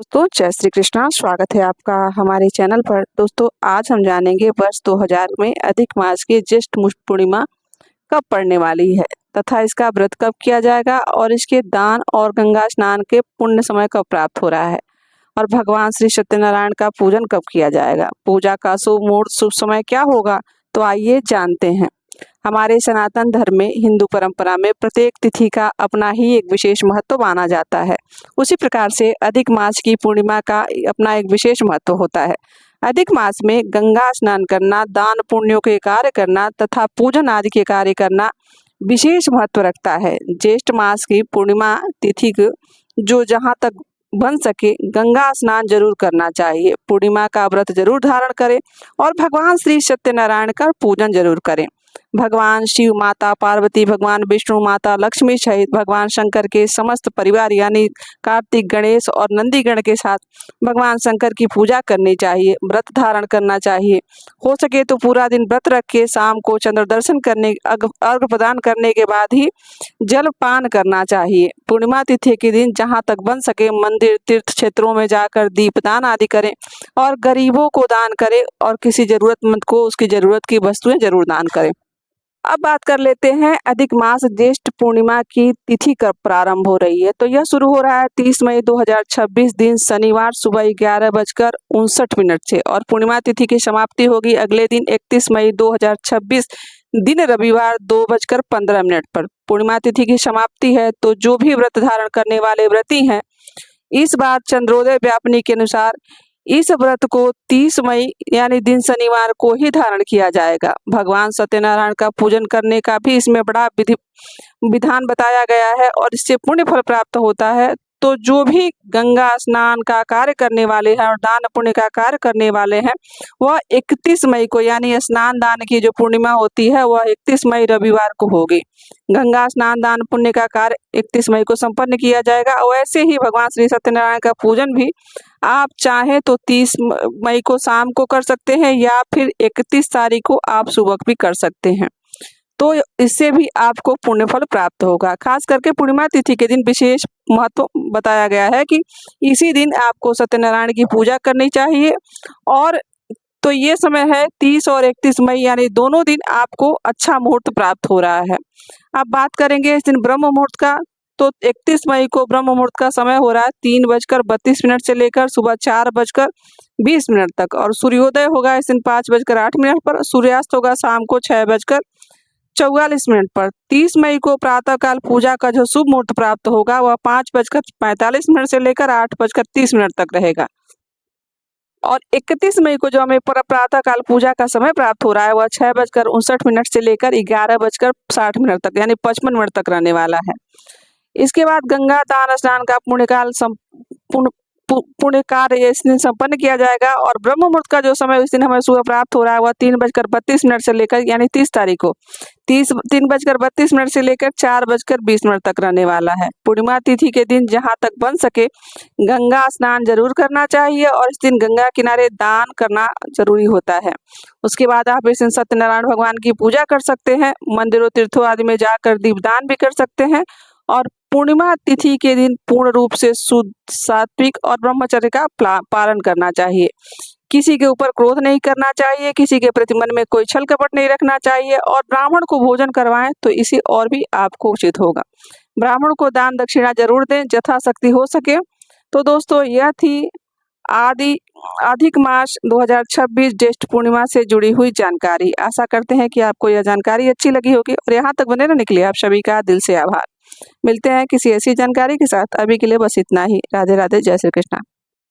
दोस्तों जय श्री कृष्णा। स्वागत है आपका हमारे चैनल पर। दोस्तों आज हम जानेंगे वर्ष 2000 में अधिक मास की ज्येष्ठ पूर्णिमा कब पड़ने वाली है तथा इसका व्रत कब किया जाएगा और इसके दान और गंगा स्नान के पुण्य समय कब प्राप्त हो रहा है और भगवान श्री सत्यनारायण का पूजन कब किया जाएगा। पूजा का शुभ मुहूर्त शुभ समय क्या होगा, तो आइए जानते हैं। हमारे सनातन धर्म में हिंदू परंपरा में प्रत्येक तिथि का अपना ही एक विशेष महत्व माना जाता है। उसी प्रकार से अधिक मास की पूर्णिमा का अपना एक विशेष महत्व होता है। अधिक मास में गंगा स्नान करना, दान पुण्यों के कार्य करना तथा पूजन आदि के कार्य करना विशेष महत्व रखता है। ज्येष्ठ मास की पूर्णिमा तिथि जो जहाँ तक बन सके गंगा स्नान जरूर करना चाहिए, पूर्णिमा का व्रत जरूर धारण करें और भगवान श्री सत्यनारायण का पूजन जरूर करें। भगवान शिव, माता पार्वती, भगवान विष्णु, माता लक्ष्मी सहित भगवान शंकर के समस्त परिवार यानी कार्तिक, गणेश और नंदीगण के साथ भगवान शंकर की पूजा करनी चाहिए, व्रत धारण करना चाहिए। हो सके तो पूरा दिन व्रत रख के शाम को चंद्र दर्शन करने, अर्घ प्रदान करने के बाद ही जल पान करना चाहिए। पूर्णिमा तिथि के दिन जहाँ तक बन सके मंदिर, तीर्थ क्षेत्रों में जाकर दीपदान आदि करें और गरीबों को दान करें और किसी जरूरतमंद को उसकी जरूरत की वस्तुएं जरूर दान करें। अब बात कर लेते हैं अधिक मास ज्येष्ठ पूर्णिमा की तिथि कब प्रारंभ हो रही है। तो यह शुरू हो रहा है 30 मई 2026 दिन शनिवार सुबह 11:59 से और पूर्णिमा तिथि की समाप्ति होगी अगले दिन 31 मई 2026 दिन रविवार 2:15 पर। पूर्णिमा तिथि की समाप्ति है तो जो भी व्रत धारण करने वाले व्रती हैं, इस बार चंद्रोदय व्यापनी के अनुसार इस व्रत को 30 मई यानी दिन शनिवार को ही धारण किया जाएगा। भगवान सत्यनारायण का पूजन करने का भी इसमें बड़ा विधान बताया गया है और इससे पुण्य फल प्राप्त होता है। तो जो भी गंगा स्नान का कार्य करने वाले हैं और दान पुण्य का कार्य करने वाले हैं, वह 31 मई को यानी स्नान दान की जो पूर्णिमा होती है वह 31 मई रविवार को होगी। गंगा स्नान दान पुण्य का कार्य 31 मई को संपन्न किया जाएगा। और वैसे ही भगवान श्री सत्यनारायण का पूजन भी आप चाहें तो 30 मई को शाम को कर सकते हैं या फिर 31 तारीख को आप सुबह भी कर सकते हैं, तो इससे भी आपको पुण्य फल प्राप्त होगा। खास करके पूर्णिमा तिथि के दिन विशेष महत्व बताया गया है कि इसी दिन आपको सत्यनारायण की पूजा करनी चाहिए। और तो ये समय है 30 और 31 मई यानी दोनों दिन आपको अच्छा मुहूर्त प्राप्त हो रहा है। अब बात करेंगे इस दिन ब्रह्म मुहूर्त का। तो 31 मई को ब्रह्म मुहूर्त का समय हो रहा है 3:32 से लेकर सुबह 4:20 तक और सूर्योदय होगा इस दिन 5:08 पर। सूर्यास्त होगा शाम को 6:44 पर। 30 मई को प्रातःकाल पूजा का जो शुभ मुहूर्त प्राप्त होगा वह 5:45 से लेकर 8:30 तक रहेगा। और 31 मई को जो हमें प्रातःकाल पूजा का समय प्राप्त हो रहा है वह 6:59 से लेकर 11:60 तक यानी 55 मिनट तक रहने वाला है। इसके बाद गंगा दान स्नान का पुण्य कार्य इस दिन संपन्न किया जाएगा और ब्रह्म मुहूर्त का जो समय इस दिन हमें सुबह प्राप्त हो रहा है वह 3:32 से लेकर यानी 30 तारीख को 3:32 से लेकर 4:20 तक रहने वाला है। पूर्णिमा तिथि के दिन जहां तक बन सके गंगा स्नान जरूर करना चाहिए और इस दिन गंगा किनारे दान करना जरूरी होता है। उसके बाद आप इस दिन सत्यनारायण भगवान की पूजा कर सकते हैं, मंदिरों तीर्थों आदि में जाकर दीपदान भी कर सकते हैं। और पूर्णिमा तिथि के दिन पूर्ण रूप से शुद्ध, सात्विक और ब्रह्मचर्य का पालन करना चाहिए। किसी के ऊपर क्रोध नहीं करना चाहिए, किसी के प्रति मन में कोई छल कपट नहीं रखना चाहिए और ब्राह्मण को भोजन करवाएं तो इसे और भी आपको उचित होगा। ब्राह्मण को दान दक्षिणा जरूर दें यथाशक्ति हो सके। तो दोस्तों यह थी अधिक मास 2026 ज्येष्ठ पूर्णिमा से जुड़ी हुई जानकारी। आशा करते हैं कि आपको यह जानकारी अच्छी लगी होगी और यहाँ तक बने रहने के लिए आप सभी का दिल से आभार। मिलते हैं किसी ऐसी जानकारी के साथ। अभी के लिए बस इतना ही। राधे राधे, जय श्री कृष्णा।